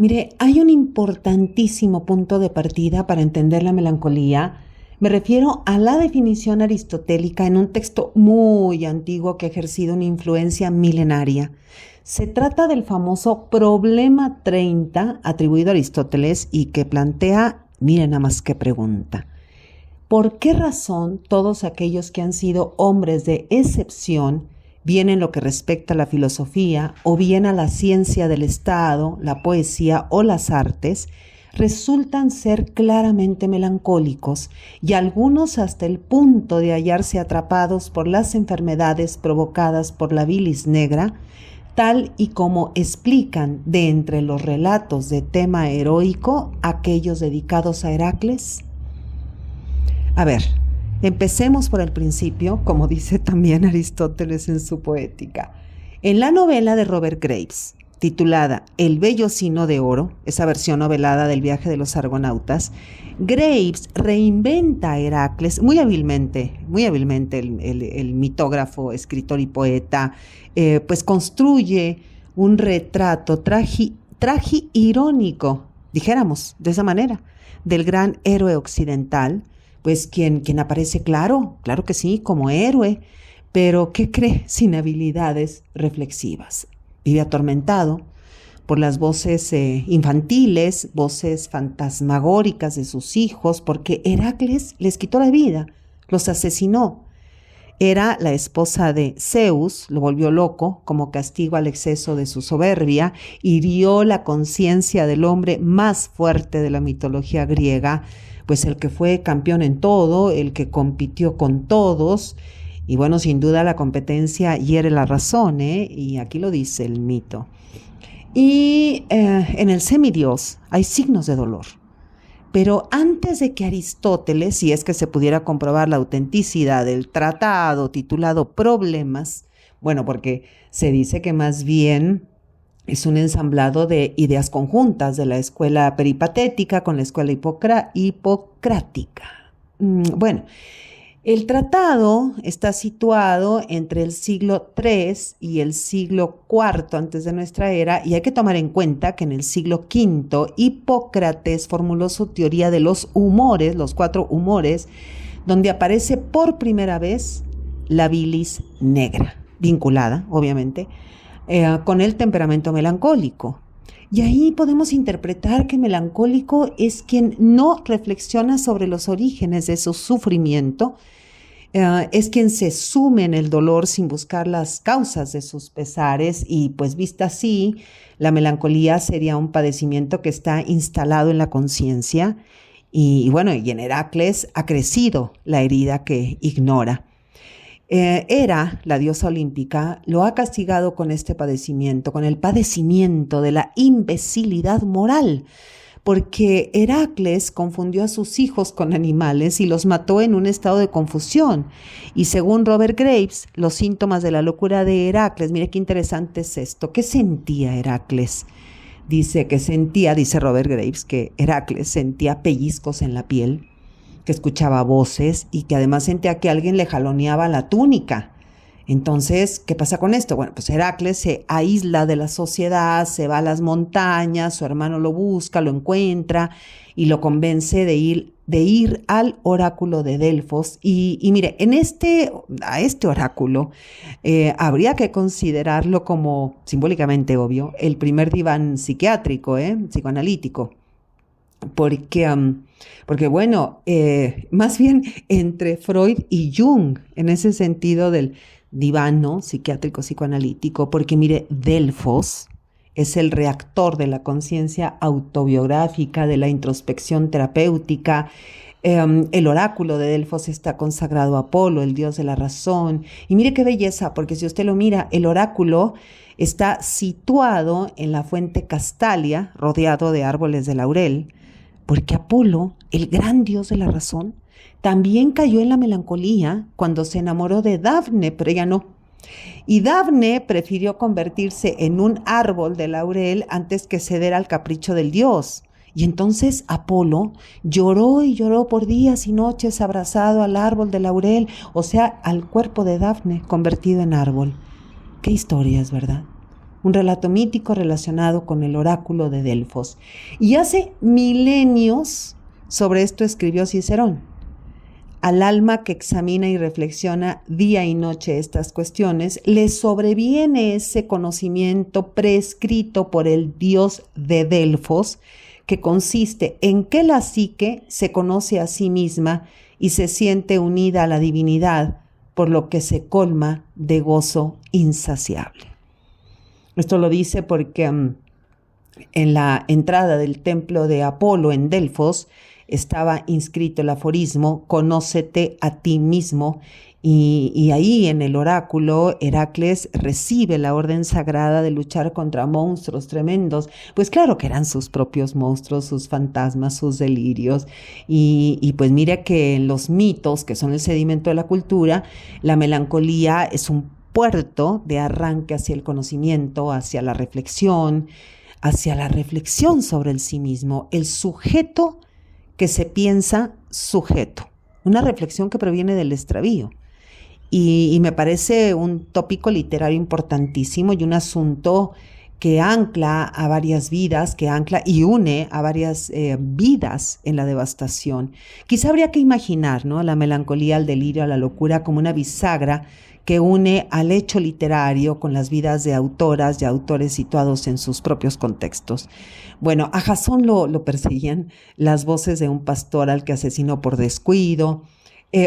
Mire, hay un importantísimo punto de partida para entender la melancolía. Me refiero a la definición aristotélica en un texto muy antiguo que ha ejercido una influencia milenaria. Se trata del famoso Problema 30 atribuido a Aristóteles y que plantea, miren nada más qué pregunta. ¿Por qué razón todos aquellos que han sido hombres de excepción, bien en lo que respecta a la filosofía o bien a la ciencia del Estado, la poesía o las artes, resultan ser claramente melancólicos y algunos hasta el punto de hallarse atrapados por las enfermedades provocadas por la bilis negra, tal y como explican de entre los relatos de tema heroico aquellos dedicados a Heracles? A ver, empecemos por el principio, como dice también Aristóteles en su Poética. En la novela de Robert Graves, titulada El Vellocino de Oro, esa versión novelada del viaje de los argonautas, Graves reinventa a Heracles muy hábilmente el mitógrafo, escritor y poeta, pues construye un retrato irónico, dijéramos de esa manera, del gran héroe occidental, pues quien aparece claro que sí, como héroe, pero ¿qué cree? Sin habilidades reflexivas. Vive atormentado por las voces infantiles, voces fantasmagóricas de sus hijos, porque Heracles les quitó la vida, los asesinó. Era la esposa de Zeus, lo volvió loco como castigo al exceso de su soberbia, hirió la conciencia del hombre más fuerte de la mitología griega, pues el que fue campeón en todo, el que compitió con todos, y bueno, sin duda la competencia hiere la razón, y aquí lo dice el mito. Y en el semidios hay signos de dolor. Pero antes de que Aristóteles, si es que se pudiera comprobar la autenticidad del tratado titulado Problemas, bueno, porque se dice que más bien es un ensamblado de ideas conjuntas de la escuela peripatética con la escuela hipocrática. Bueno, el tratado está situado entre el siglo III y el siglo IV antes de nuestra era, y hay que tomar en cuenta que en el siglo V Hipócrates formuló su teoría de los humores, los 4 humores, donde aparece por primera vez la bilis negra, vinculada, obviamente, con el temperamento melancólico. Y ahí podemos interpretar que melancólico es quien no reflexiona sobre los orígenes de su sufrimiento, es quien se sume en el dolor sin buscar las causas de sus pesares, y pues vista así, la melancolía sería un padecimiento que está instalado en la conciencia y bueno, y en Heracles ha crecido la herida que ignora. Hera, la diosa olímpica, lo ha castigado con este padecimiento, con el padecimiento de la imbecilidad moral, porque Heracles confundió a sus hijos con animales y los mató en un estado de confusión. Y según Robert Graves, los síntomas de la locura de Heracles, mire qué interesante es esto. ¿Qué sentía Heracles? Dice Robert Graves, que Heracles sentía pellizcos en la piel, que escuchaba voces y que además sentía que alguien le jaloneaba la túnica. Entonces, ¿qué pasa con esto? Bueno, pues Heracles se aísla de la sociedad, se va a las montañas, su hermano lo busca, lo encuentra y lo convence de ir al oráculo de Delfos. Y mire, a este oráculo habría que considerarlo como, simbólicamente obvio, el primer diván psiquiátrico, psicoanalítico. Porque bueno, más bien entre Freud y Jung, en ese sentido del diván, ¿no?, psiquiátrico psicoanalítico, porque mire, Delfos es el reactor de la conciencia autobiográfica, de la introspección terapéutica. El oráculo de Delfos está consagrado a Apolo, el dios de la razón. Y mire qué belleza, porque si usted lo mira, el oráculo está situado en la fuente Castalia, rodeado de árboles de laurel, porque Apolo, el gran dios de la razón, también cayó en la melancolía cuando se enamoró de Dafne, pero ella no. Y Dafne prefirió convertirse en un árbol de laurel antes que ceder al capricho del dios. Y entonces Apolo lloró y lloró por días y noches abrazado al árbol de laurel, o sea, al cuerpo de Dafne convertido en árbol. Qué historias, ¿verdad? un relato mítico relacionado con el oráculo de Delfos. Y hace milenios sobre esto escribió Cicerón. Al alma que examina y reflexiona día y noche estas cuestiones, le sobreviene ese conocimiento prescrito por el dios de Delfos, que consiste en que la psique se conoce a sí misma y se siente unida a la divinidad, por lo que se colma de gozo insaciable. Esto lo dice porque en la entrada del templo de Apolo en Delfos estaba inscrito el aforismo, conócete a ti mismo, y ahí en el oráculo Heracles recibe la orden sagrada de luchar contra monstruos tremendos. Pues claro que eran sus propios monstruos, sus fantasmas, sus delirios, y pues mira que en los mitos, que son el sedimento de la cultura, la melancolía es un puerto de arranque hacia el conocimiento, hacia la reflexión sobre el sí mismo, el sujeto que se piensa sujeto, una reflexión que proviene del extravío. Y me parece un tópico literario importantísimo y un asunto que ancla a varias vidas, que ancla y une a varias vidas en la devastación. Quizá habría que imaginar, ¿no?, a la melancolía, al delirio, a la locura como una bisagra que une al hecho literario con las vidas de autoras y autores situados en sus propios contextos. Bueno, a Jasón lo perseguían las voces de un pastor al que asesinó por descuido.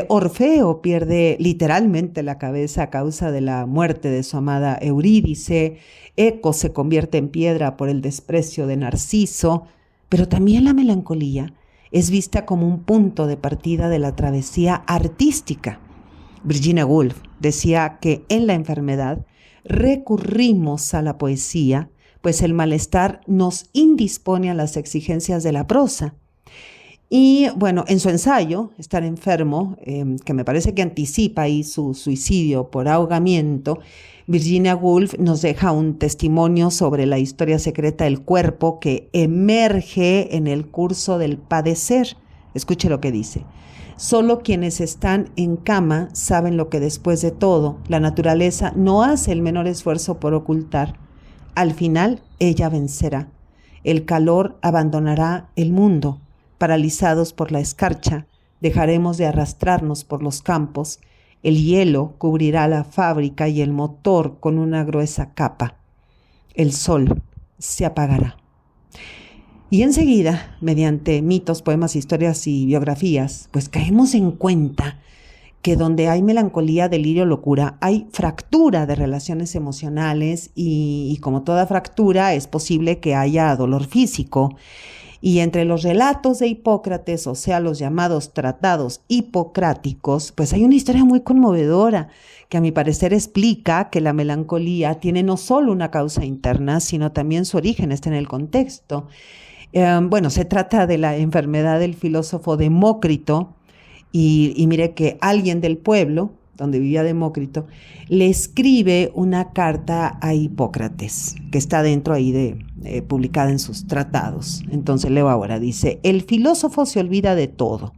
Orfeo pierde literalmente la cabeza a causa de la muerte de su amada Eurídice. Eco se convierte en piedra por el desprecio de Narciso. Pero también la melancolía es vista como un punto de partida de la travesía artística. Virginia Woolf decía que en la enfermedad recurrimos a la poesía, pues el malestar nos indispone a las exigencias de la prosa. Y bueno, en su ensayo, Estar enfermo, que me parece que anticipa ahí su suicidio por ahogamiento, Virginia Woolf nos deja un testimonio sobre la historia secreta del cuerpo que emerge en el curso del padecer. Escuche lo que dice. Solo quienes están en cama saben lo que después de todo la naturaleza no hace el menor esfuerzo por ocultar. Al final ella vencerá. El calor abandonará el mundo. Paralizados por la escarcha, dejaremos de arrastrarnos por los campos. El hielo cubrirá la fábrica y el motor con una gruesa capa. El sol se apagará. Y enseguida, mediante mitos, poemas, historias y biografías, pues caemos en cuenta que donde hay melancolía, delirio, locura, hay fractura de relaciones emocionales y como toda fractura es posible que haya dolor físico. Y entre los relatos de Hipócrates, o sea, los llamados tratados hipocráticos, pues hay una historia muy conmovedora que a mi parecer explica que la melancolía tiene no solo una causa interna, sino también su origen está en el contexto. Bueno, se trata de la enfermedad del filósofo Demócrito y mire que alguien del pueblo donde vivía Demócrito, le escribe una carta a Hipócrates, que está dentro ahí publicada en sus tratados. Entonces leo ahora, dice, el filósofo se olvida de todo.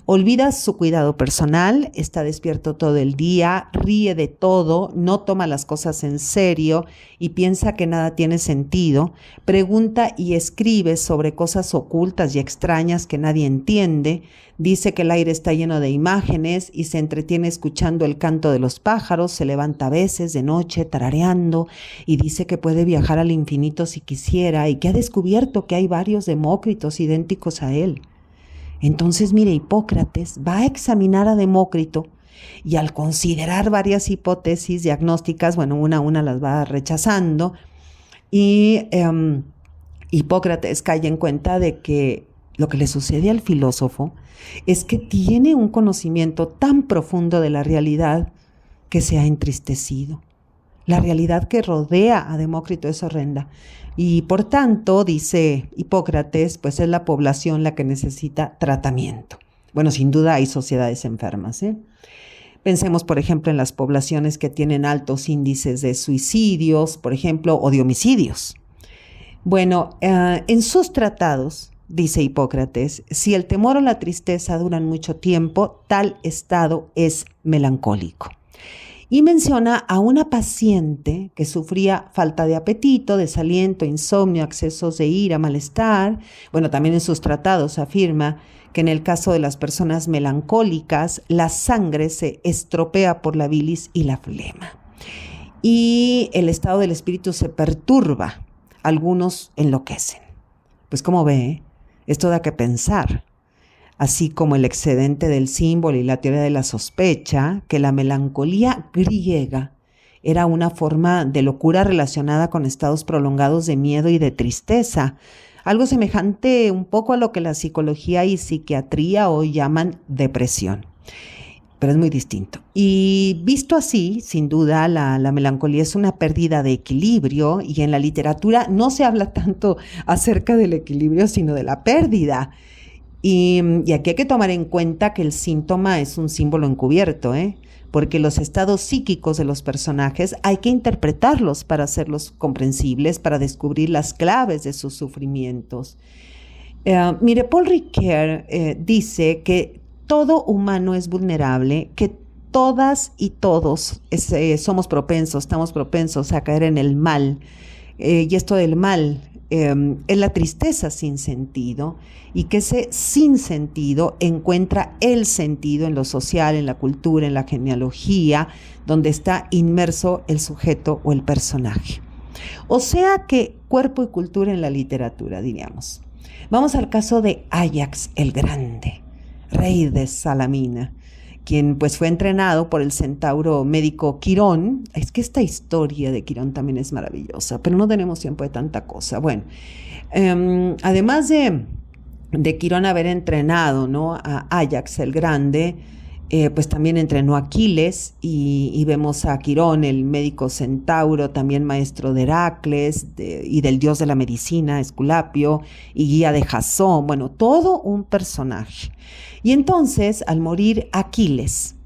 Olvida su cuidado personal, está despierto todo el día, ríe de todo, no toma las cosas en serio y piensa que nada tiene sentido, pregunta y escribe sobre cosas ocultas y extrañas que nadie entiende, dice que el aire está lleno de imágenes y se entretiene escuchando el canto de los pájaros, se levanta a veces de noche tarareando y dice que puede viajar al infinito si quisiera y que ha descubierto que hay varios Demócritos idénticos a él. Entonces, mire, Hipócrates va a examinar a Demócrito y al considerar varias hipótesis diagnósticas, bueno, una a una las va rechazando y Hipócrates cae en cuenta de que lo que le sucede al filósofo es que tiene un conocimiento tan profundo de la realidad que se ha entristecido. La realidad que rodea a Demócrito es horrenda. Y por tanto, dice Hipócrates, pues es la población la que necesita tratamiento. Bueno, sin duda hay sociedades enfermas, Pensemos, por ejemplo, en las poblaciones que tienen altos índices de suicidios, por ejemplo, o de homicidios. Bueno, en sus tratados, dice Hipócrates, si el temor o la tristeza duran mucho tiempo, tal estado es melancólico. Y menciona a una paciente que sufría falta de apetito, desaliento, insomnio, accesos de ira, malestar. Bueno, también en sus tratados afirma que en el caso de las personas melancólicas, la sangre se estropea por la bilis y la flema. Y el estado del espíritu se perturba. Algunos enloquecen. Pues como ve, esto da que pensar. Así como el excedente del símbolo y la teoría de la sospecha, que la melancolía griega era una forma de locura relacionada con estados prolongados de miedo y de tristeza, algo semejante un poco a lo que la psicología y psiquiatría hoy llaman depresión, pero es muy distinto. Y visto así, sin duda, la melancolía es una pérdida de equilibrio, y en la literatura no se habla tanto acerca del equilibrio, sino de la pérdida. Y aquí hay que tomar en cuenta que el síntoma es un símbolo encubierto, porque los estados psíquicos de los personajes hay que interpretarlos para hacerlos comprensibles, para descubrir las claves de sus sufrimientos. Mire, Paul Ricoeur dice que todo humano es vulnerable, que todas y todos estamos propensos a caer en el mal, y esto del mal es la tristeza sin sentido, y que ese sinsentido encuentra el sentido en lo social, en la cultura, en la genealogía, donde está inmerso el sujeto o el personaje. O sea que cuerpo y cultura en la literatura, diríamos. Vamos al caso de Áyax el Grande, rey de Salamina, quien pues fue entrenado por el centauro médico Quirón. Es que esta historia de Quirón también es maravillosa, pero no tenemos tiempo de tanta cosa. Bueno, además de Quirón haber entrenado, ¿no?, a Áyax el Grande, pues también entrenó a Aquiles, y vemos a Quirón, el médico centauro, también maestro de Heracles y del dios de la medicina, Esculapio, y guía de Jasón. Bueno, todo un personaje. Y entonces, al morir Aquiles,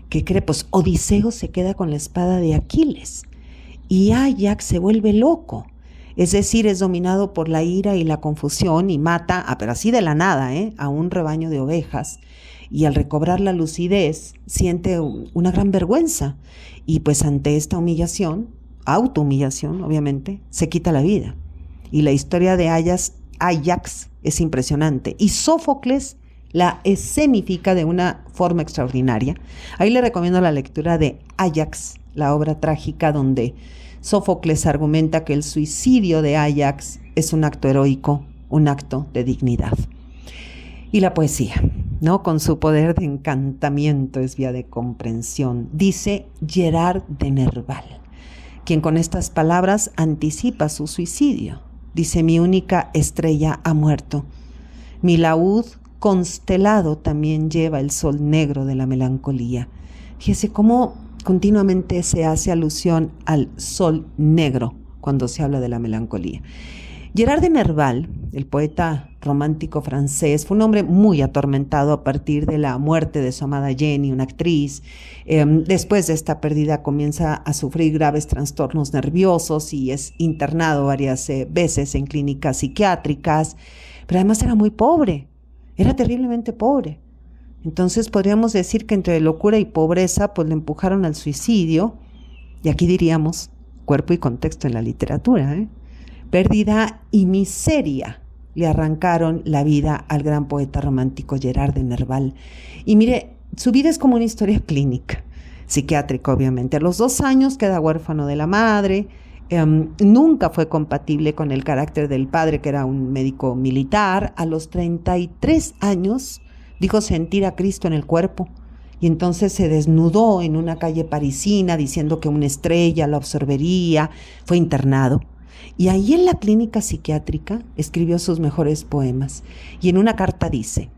¿qué cree? Pues Odiseo se queda con la espada de Aquiles, y Áyax se vuelve loco. Es decir, es dominado por la ira y la confusión y mata, pero así de la nada, a un rebaño de ovejas. Y al recobrar la lucidez, siente una gran vergüenza. Y pues ante esta humillación, autohumillación obviamente, se quita la vida. Y la historia de Áyax es impresionante. Y Sófocles la escenifica de una forma extraordinaria. Ahí le recomiendo la lectura de Áyax, la obra trágica donde Sófocles argumenta que el suicidio de Áyax es un acto heroico, un acto de dignidad. Y la poesía, ¿no?, con su poder de encantamiento es vía de comprensión. Dice Gerard de Nerval, quien con estas palabras anticipa su suicidio. Dice: mi única estrella ha muerto. Mi laúd constelado también lleva el sol negro de la melancolía. Fíjese cómo continuamente se hace alusión al sol negro cuando se habla de la melancolía. Gerard de Nerval, el poeta romántico francés, fue un hombre muy atormentado a partir de la muerte de su amada Jenny, una actriz. Después de esta pérdida comienza a sufrir graves trastornos nerviosos y es internado varias veces en clínicas psiquiátricas, pero además era muy pobre, era terriblemente pobre. Entonces podríamos decir que entre locura y pobreza pues le empujaron al suicidio, y aquí diríamos cuerpo y contexto en la literatura, Pérdida y miseria le arrancaron la vida al gran poeta romántico Gerard de Nerval. Y mire, su vida es como una historia clínica, psiquiátrica obviamente. A los 2 años queda huérfano de la madre. Nunca fue compatible con el carácter del padre, que era un médico militar. A los 33 años dijo sentir a Cristo en el cuerpo, y entonces se desnudó en una calle parisina diciendo que una estrella lo absorbería. Fue internado, y ahí en la clínica psiquiátrica escribió sus mejores poemas, y en una carta dice: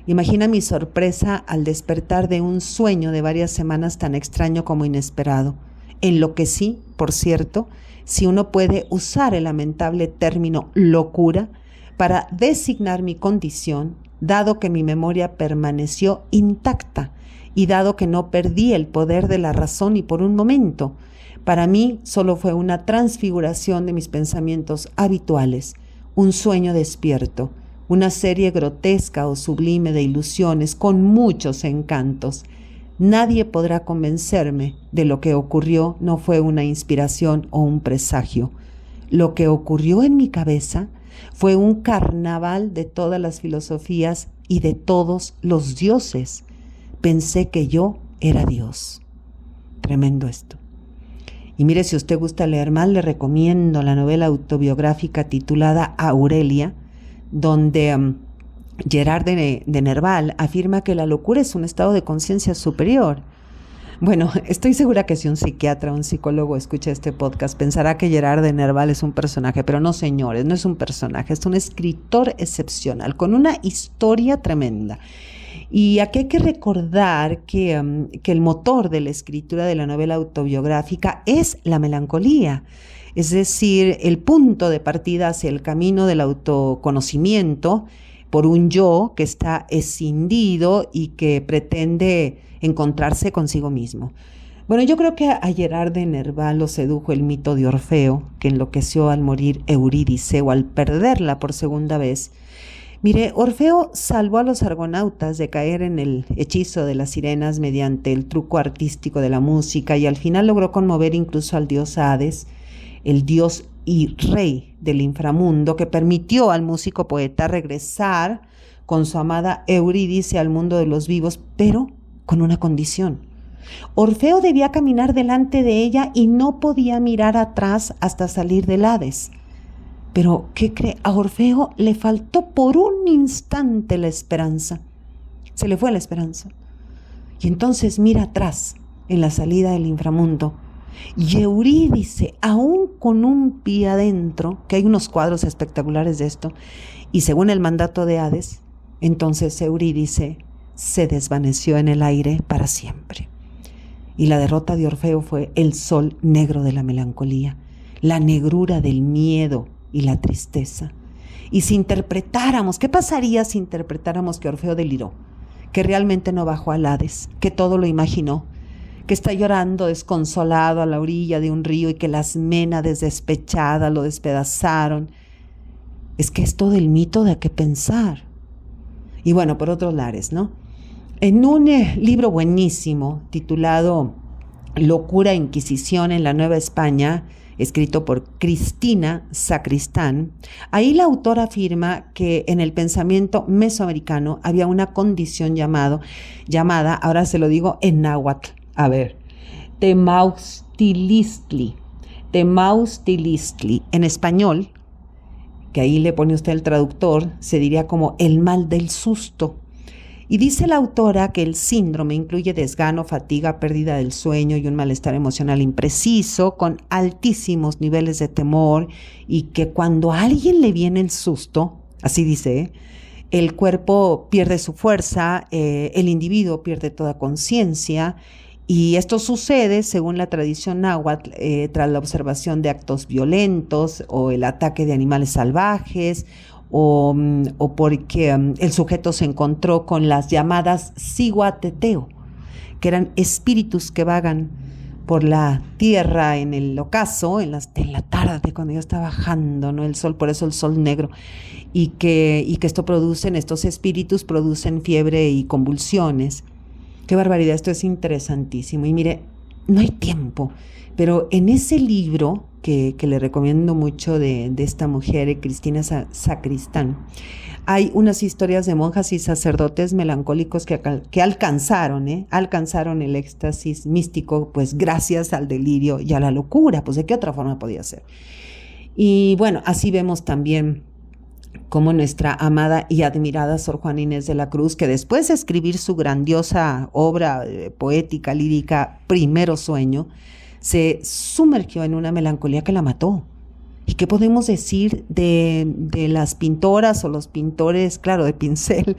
imagina mi sorpresa al despertar de un sueño de varias semanas tan extraño como inesperado. Enloquecí, por cierto, si uno puede usar el lamentable término locura para designar mi condición, dado que mi memoria permaneció intacta y dado que no perdí el poder de la razón ni por un momento. Para mí solo fue una transfiguración de mis pensamientos habituales, un sueño despierto, una serie grotesca o sublime de ilusiones con muchos encantos. Nadie podrá convencerme de lo que ocurrió no fue una inspiración o un presagio. Lo que ocurrió en mi cabeza fue un carnaval de todas las filosofías y de todos los dioses. Pensé que yo era Dios. Tremendo esto. Y mire, si usted gusta leer más, le recomiendo la novela autobiográfica titulada Aurelia, donde Gerard de Nerval afirma que la locura es un estado de conciencia superior. Bueno, estoy segura que si un psiquiatra o un psicólogo escucha este podcast, pensará que Gerard de Nerval es un personaje, pero no, señores, no es un personaje, es un escritor excepcional, con una historia tremenda. Y aquí hay que recordar que el motor de la escritura de la novela autobiográfica es la melancolía, es decir, el punto de partida hacia el camino del autoconocimiento por un yo que está escindido y que pretende encontrarse consigo mismo. Bueno, yo creo que a Gerard de Nerval lo sedujo el mito de Orfeo, que enloqueció al morir Eurídice o al perderla por segunda vez. Mire, Orfeo salvó a los argonautas de caer en el hechizo de las sirenas mediante el truco artístico de la música y al final logró conmover incluso al dios Hades, el dios y rey del inframundo, que permitió al músico poeta regresar con su amada Eurídice al mundo de los vivos, pero con una condición. Orfeo debía caminar delante de ella y no podía mirar atrás hasta salir del Hades. Pero, ¿qué cree? A Orfeo le faltó por un instante la esperanza. Se le fue la esperanza. Y entonces mira atrás, en la salida del inframundo, y Eurídice, aún con un pie adentro, que hay unos cuadros espectaculares de esto, y según el mandato de Hades, entonces Eurídice se desvaneció en el aire para siempre. Y la derrota de Orfeo fue el sol negro de la melancolía, la negrura del miedo y la tristeza. Y si interpretáramos, ¿qué pasaría si interpretáramos que Orfeo deliró? Que realmente no bajó al Hades, que todo lo imaginó, que está llorando desconsolado a la orilla de un río y que las ménades despechadas lo despedazaron. Es que es todo el mito de qué pensar. Y bueno, por otros lares, ¿no? En un libro buenísimo titulado Locura e Inquisición en la Nueva España, escrito por Cristina Sacristán, ahí la autora afirma que en el pensamiento mesoamericano había una condición llamada, ahora se lo digo en náhuatl, a ver, Temauxtilistli, en español, que ahí le pone usted el traductor, se diría como el mal del susto. Y dice la autora que el síndrome incluye desgano, fatiga, pérdida del sueño y un malestar emocional impreciso, con altísimos niveles de temor, y que cuando a alguien le viene el susto, así dice, el cuerpo pierde su fuerza, el individuo pierde toda conciencia, y esto sucede, según la tradición náhuatl, tras la observación de actos violentos o el ataque de animales salvajes, o porque el sujeto se encontró con las llamadas ciguateteo, que eran espíritus que vagan por la tierra en el ocaso, en la tarde, cuando ya está bajando, ¿no?, el sol, por eso el sol negro, y que estos espíritus producen fiebre y convulsiones. Qué barbaridad, esto es interesantísimo. Y mire, no hay tiempo, pero en ese libro que le recomiendo mucho de esta mujer, Cristina Sacristán, hay unas historias de monjas y sacerdotes melancólicos que alcanzaron el éxtasis místico, pues gracias al delirio y a la locura, pues de qué otra forma podía ser. Y bueno, así vemos también como nuestra amada y admirada Sor Juana Inés de la Cruz, que después de escribir su grandiosa obra poética, lírica, Primero Sueño, se sumergió en una melancolía que la mató. ¿Y qué podemos decir de las pintoras o los pintores, claro, de pincel,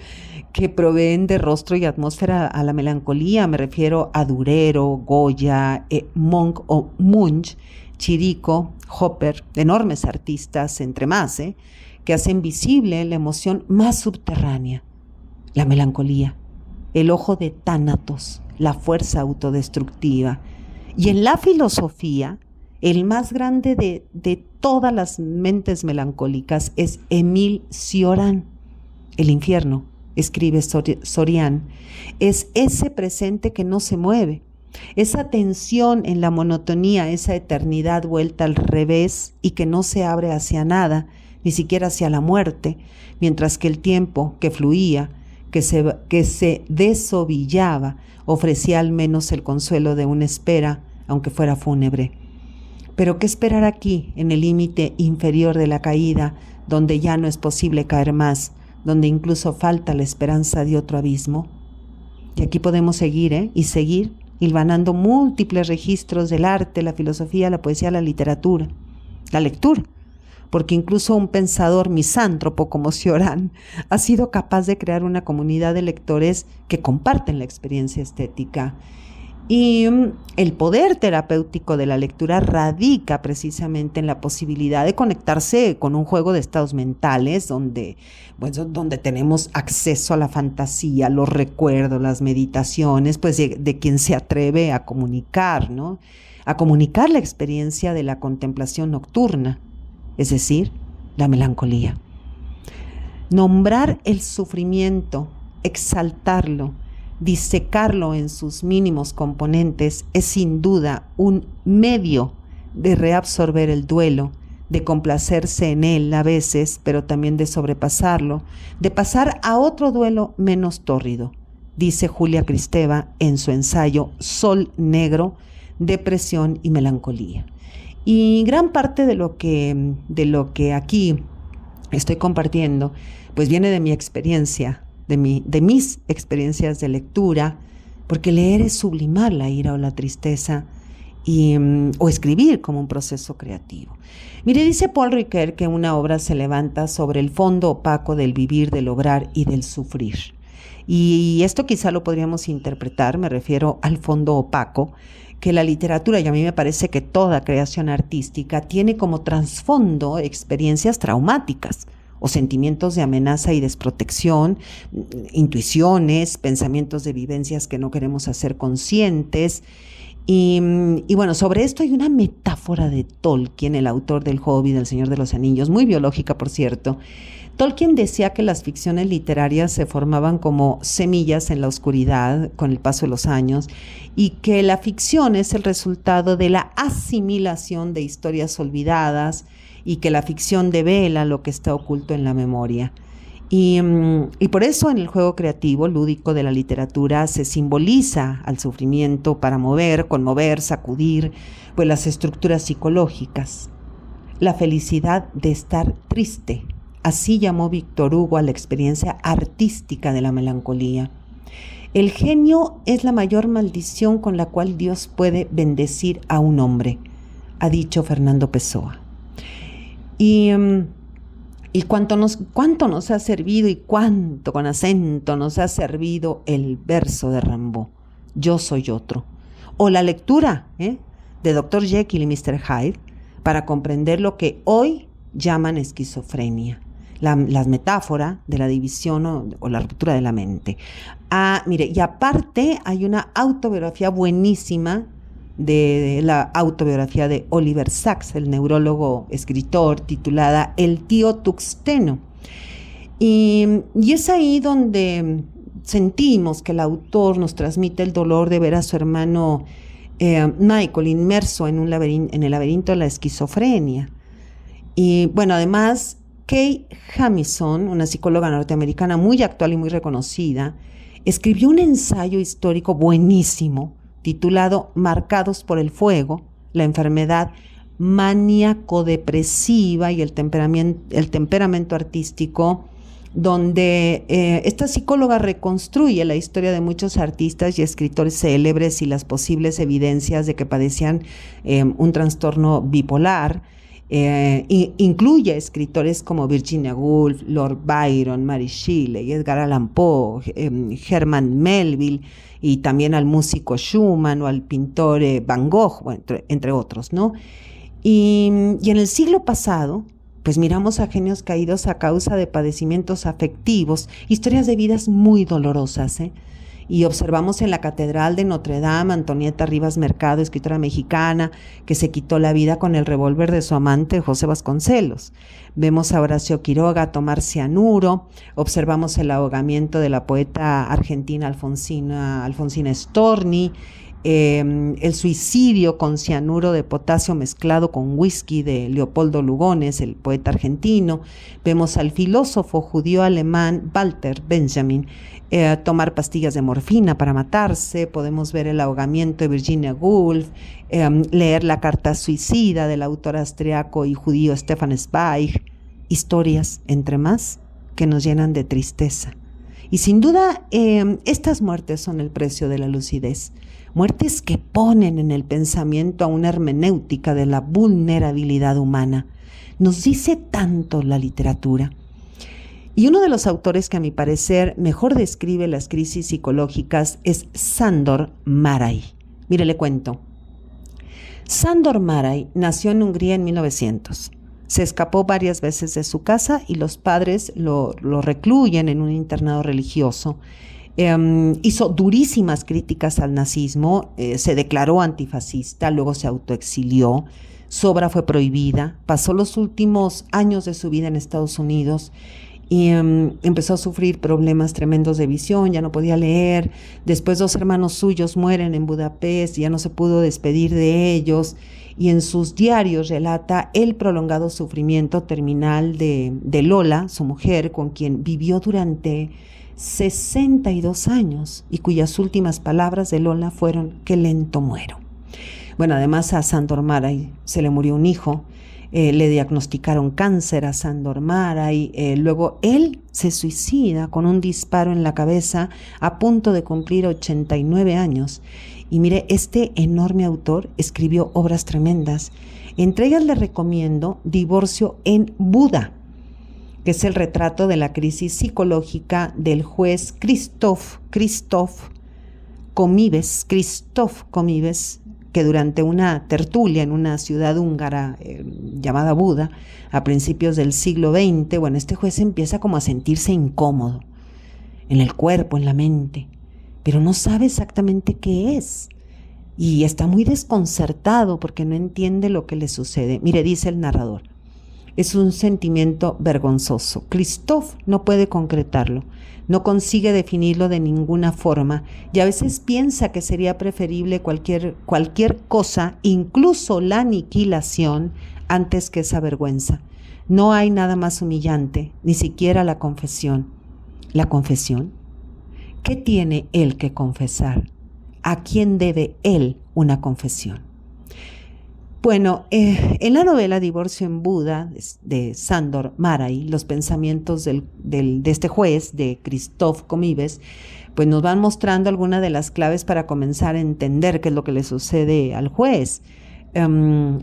que proveen de rostro y atmósfera a la melancolía? Me refiero a Durero, Goya, Monk o Munch, Chirico, Hopper, enormes artistas, entre más, que hacen visible la emoción más subterránea, la melancolía, el ojo de Tánatos, la fuerza autodestructiva. Y en la filosofía, el más grande de todas las mentes melancólicas es Émile Cioran, el infierno, escribe Sorian, es ese presente que no se mueve, esa tensión en la monotonía, esa eternidad vuelta al revés y que no se abre hacia nada, ni siquiera hacia la muerte, mientras que el tiempo que fluía, que se desovillaba, ofrecía al menos el consuelo de una espera, aunque fuera fúnebre. Pero ¿qué esperar aquí, en el límite inferior de la caída, donde ya no es posible caer más, donde incluso falta la esperanza de otro abismo? Y aquí podemos seguir, y seguir, hilvanando múltiples registros del arte, la filosofía, la poesía, la literatura, la lectura, porque incluso un pensador misántropo como Cioran ha sido capaz de crear una comunidad de lectores que comparten la experiencia estética. Y el poder terapéutico de la lectura radica precisamente en la posibilidad de conectarse con un juego de estados mentales donde tenemos acceso a la fantasía, los recuerdos, las meditaciones, pues de quien se atreve a comunicar, ¿no? A comunicar la experiencia de la contemplación nocturna, es decir, la melancolía. Nombrar el sufrimiento, exaltarlo, disecarlo en sus mínimos componentes es sin duda un medio de reabsorber el duelo, de complacerse en él a veces, pero también de sobrepasarlo, de pasar a otro duelo menos tórrido, dice Julia Kristeva en su ensayo Sol Negro, Depresión y Melancolía. Y gran parte de lo que aquí estoy compartiendo, pues viene de mi experiencia, de mis experiencias de lectura, porque leer es sublimar la ira o la tristeza o escribir como un proceso creativo. Mire, dice Paul Ricoeur que una obra se levanta sobre el fondo opaco del vivir, del obrar y del sufrir. Y esto quizá lo podríamos interpretar, me refiero al fondo opaco, que la literatura, y a mí me parece que toda creación artística, tiene como trasfondo experiencias traumáticas, o sentimientos de amenaza y desprotección, intuiciones, pensamientos de vivencias que no queremos hacer conscientes. Y bueno, sobre esto hay una metáfora de Tolkien, el autor del Hobbit, del Señor de los Anillos, muy biológica, por cierto. Tolkien decía que las ficciones literarias se formaban como semillas en la oscuridad con el paso de los años y que la ficción es el resultado de la asimilación de historias olvidadas y que la ficción devela lo que está oculto en la memoria. Y por eso en el juego creativo, lúdico de la literatura, se simboliza al sufrimiento para mover, conmover, sacudir, pues las estructuras psicológicas. La felicidad de estar triste, así llamó Víctor Hugo a la experiencia artística de la melancolía. El genio es la mayor maldición con la cual Dios puede bendecir a un hombre, ha dicho Fernando Pessoa. Y cuánto nos ha servido y cuánto con acento nos ha servido el verso de Rimbaud, Yo soy otro, o la lectura de Dr. Jekyll y Mr. Hyde para comprender lo que hoy llaman esquizofrenia, la metáfora de la división o la ruptura de la mente. Mire, y aparte hay una autobiografía buenísima de la autobiografía de Oliver Sacks, el neurólogo escritor, titulada El tío Tuxteno. Y es ahí donde sentimos que el autor nos transmite el dolor de ver a su hermano Michael inmerso en el laberinto de la esquizofrenia. Y bueno, además, Kay Jamison, una psicóloga norteamericana muy actual y muy reconocida, escribió un ensayo histórico buenísimo titulado Marcados por el fuego, la enfermedad maníaco-depresiva y el temperamento artístico, donde esta psicóloga reconstruye la historia de muchos artistas y escritores célebres y las posibles evidencias de que padecían un trastorno bipolar. Incluye escritores como Virginia Woolf, Lord Byron, Mary Shelley, Edgar Allan Poe, Herman Melville, y también al músico Schumann o al pintor Van Gogh, bueno, entre otros, ¿no? Y en el siglo pasado, pues miramos a genios caídos a causa de padecimientos afectivos, historias de vidas muy dolorosas, Y observamos en la Catedral de Notre Dame, Antonieta Rivas Mercado, escritora mexicana, que se quitó la vida con el revólver de su amante José Vasconcelos. Vemos a Horacio Quiroga tomar cianuro, observamos el ahogamiento de la poeta argentina Alfonsina Storni, el suicidio con cianuro de potasio mezclado con whisky de Leopoldo Lugones, el poeta argentino. Vemos al filósofo judío alemán Walter Benjamin tomar pastillas de morfina para matarse. Podemos ver el ahogamiento de Virginia Woolf, leer la carta suicida del autor austriaco y judío Stefan Zweig. Historias, entre más, que nos llenan de tristeza. Y sin duda, estas muertes son el precio de la lucidez. Muertes que ponen en el pensamiento a una hermenéutica de la vulnerabilidad humana. Nos dice tanto la literatura. Y uno de los autores que a mi parecer mejor describe las crisis psicológicas es Sándor Márai. Mire, le cuento. Sándor Márai nació en Hungría en 1900. Se escapó varias veces de su casa y los padres lo recluyen en un internado religioso. Hizo durísimas críticas al nazismo, se declaró antifascista, luego se autoexilió, su obra fue prohibida, pasó los últimos años de su vida en Estados Unidos y empezó a sufrir problemas tremendos de visión, ya no podía leer. Después 2 hermanos suyos mueren en Budapest, ya no se pudo despedir de ellos, y en sus diarios relata el prolongado sufrimiento terminal de Lola, su mujer, con quien vivió durante 62 años y cuyas últimas palabras de Lola fueron: qué lento muero. Bueno, además a Sándor Márai se le murió un hijo, le diagnosticaron cáncer a Sándor Márai, luego él se suicida con un disparo en la cabeza a punto de cumplir 89 años. Y mire, este enorme autor escribió obras tremendas. Entre ellas le recomiendo Divorcio en Buda, que es el retrato de la crisis psicológica del juez Christoph Comibes, que durante una tertulia en una ciudad húngara llamada Buda, a principios del siglo XX, bueno, este juez empieza como a sentirse incómodo en el cuerpo, en la mente, pero no sabe exactamente qué es. Y está muy desconcertado porque no entiende lo que le sucede. Mire, dice el narrador: es un sentimiento vergonzoso. Christoph no puede concretarlo, no consigue definirlo de ninguna forma y a veces piensa que sería preferible cualquier cosa, incluso la aniquilación, antes que esa vergüenza. No hay nada más humillante, ni siquiera la confesión. ¿La confesión? ¿Qué tiene él que confesar? ¿A quién debe él una confesión? Bueno, en la novela Divorcio en Buda de Sándor Márai, los pensamientos de este juez, de Christoph Comibes, pues nos van mostrando algunas de las claves para comenzar a entender qué es lo que le sucede al juez,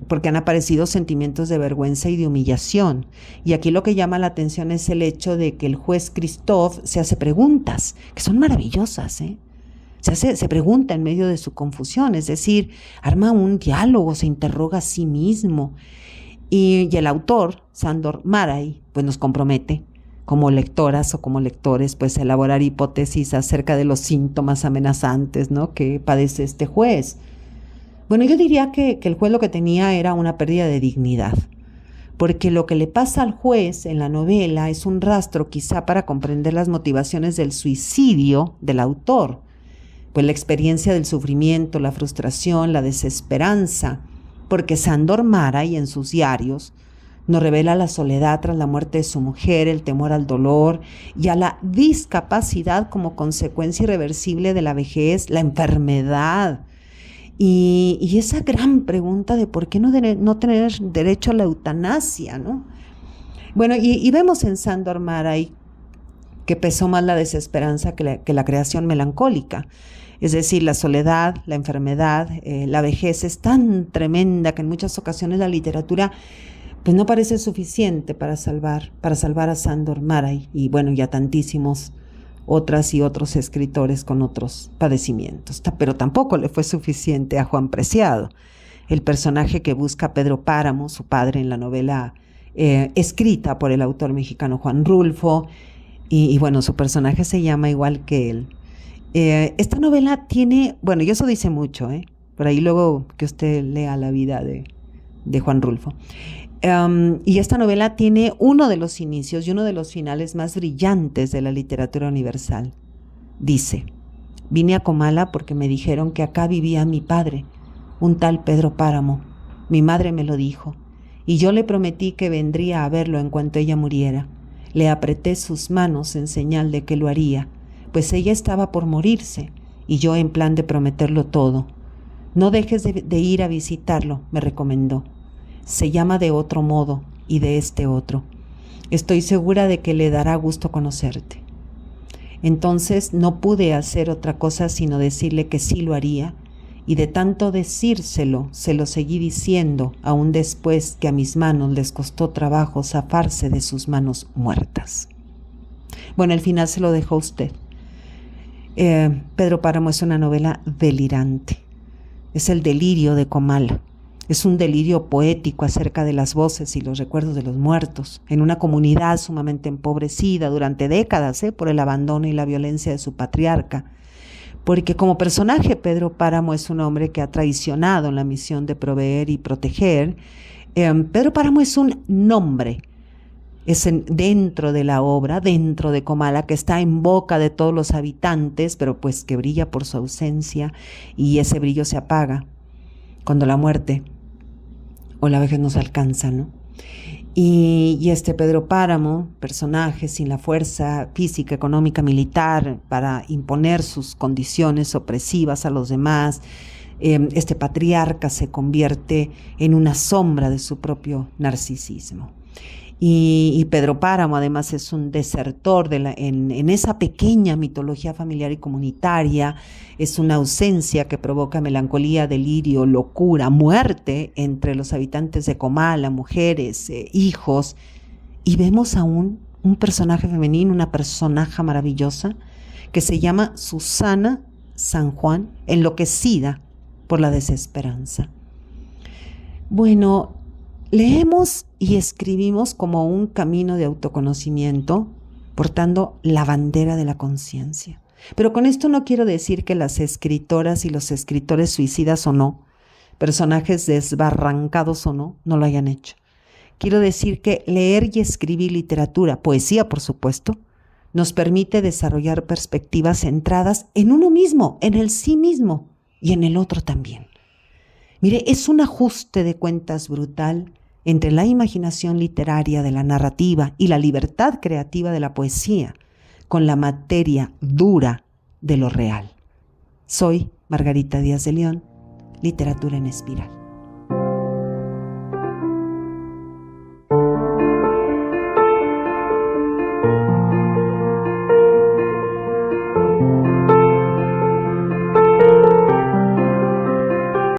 porque han aparecido sentimientos de vergüenza y de humillación. Y aquí lo que llama la atención es el hecho de que el juez Christoph se hace preguntas, que son maravillosas, Se pregunta en medio de su confusión, es decir, arma un diálogo, se interroga a sí mismo. Y el autor, Sándor Márai, pues nos compromete como lectoras o como lectores, pues a elaborar hipótesis acerca de los síntomas amenazantes, ¿no?, que padece este juez. Bueno, yo diría que el juez lo que tenía era una pérdida de dignidad, porque lo que le pasa al juez en la novela es un rastro quizá para comprender las motivaciones del suicidio del autor. Pues la experiencia del sufrimiento, la frustración, la desesperanza, porque Sándor Márai en sus diarios nos revela la soledad tras la muerte de su mujer, el temor al dolor y a la discapacidad como consecuencia irreversible de la vejez, la enfermedad. Y esa gran pregunta de por qué no tener derecho a la eutanasia, ¿no? Bueno, y vemos en Sándor Márai que pesó más la desesperanza que la creación melancólica. Es decir, la soledad, la enfermedad, la vejez es tan tremenda que en muchas ocasiones la literatura pues no parece suficiente para salvar a Sándor Márai y bueno, ya tantísimos otras y otros escritores con otros padecimientos. Pero tampoco le fue suficiente a Juan Preciado, el personaje que busca a Pedro Páramo, su padre, en la novela escrita por el autor mexicano Juan Rulfo, y bueno, su personaje se llama igual que él. Esta novela tiene, bueno, y eso dice mucho, por ahí luego que usted lea la vida de Juan Rulfo. Y esta novela tiene uno de los inicios y uno de los finales más brillantes de la literatura universal. Dice: vine a Comala porque me dijeron que acá vivía mi padre, un tal Pedro Páramo. Mi madre me lo dijo, y yo le prometí que vendría a verlo en cuanto ella muriera. Le apreté sus manos en señal de que lo haría, pues ella estaba por morirse, y yo en plan de prometerlo todo. No dejes de ir a visitarlo, me recomendó. Se llama de otro modo y de este otro. Estoy segura de que le dará gusto conocerte. Entonces no pude hacer otra cosa sino decirle que sí lo haría, y de tanto decírselo, se lo seguí diciendo, aún después que a mis manos les costó trabajo zafarse de sus manos muertas. Bueno, el final se lo dejó usted. Pedro Páramo es una novela delirante. Es el delirio de Comala. Es un delirio poético acerca de las voces y los recuerdos de los muertos, en una comunidad sumamente empobrecida durante décadas por el abandono y la violencia de su patriarca. Porque como personaje, Pedro Páramo es un hombre que ha traicionado la misión de proveer y proteger. Pedro Páramo es un nombre, dentro de la obra, dentro de Comala, que está en boca de todos los habitantes, pero pues que brilla por su ausencia, y ese brillo se apaga cuando la muerte o la vejez nos alcanza, ¿no? Y este Pedro Páramo, personaje sin la fuerza física, económica, militar para imponer sus condiciones opresivas a los demás, este patriarca se convierte en una sombra de su propio narcisismo. Y Pedro Páramo además es un desertor en esa pequeña mitología familiar y comunitaria. Es una ausencia que provoca melancolía, delirio, locura, muerte entre los habitantes de Comala, mujeres, hijos. Y vemos aún un personaje femenino, una personaje maravillosa que se llama Susana San Juan, enloquecida por la desesperanza. Bueno, leemos y escribimos como un camino de autoconocimiento, portando la bandera de la conciencia. Pero con esto no quiero decir que las escritoras y los escritores suicidas o no, personajes desbarrancados o no, no lo hayan hecho. Quiero decir que leer y escribir literatura, poesía por supuesto, nos permite desarrollar perspectivas centradas en uno mismo, en el sí mismo y en el otro también. Mire, es un ajuste de cuentas brutal entre la imaginación literaria de la narrativa y la libertad creativa de la poesía, con la materia dura de lo real. Soy Margarita Díaz de León, Literatura en Espiral.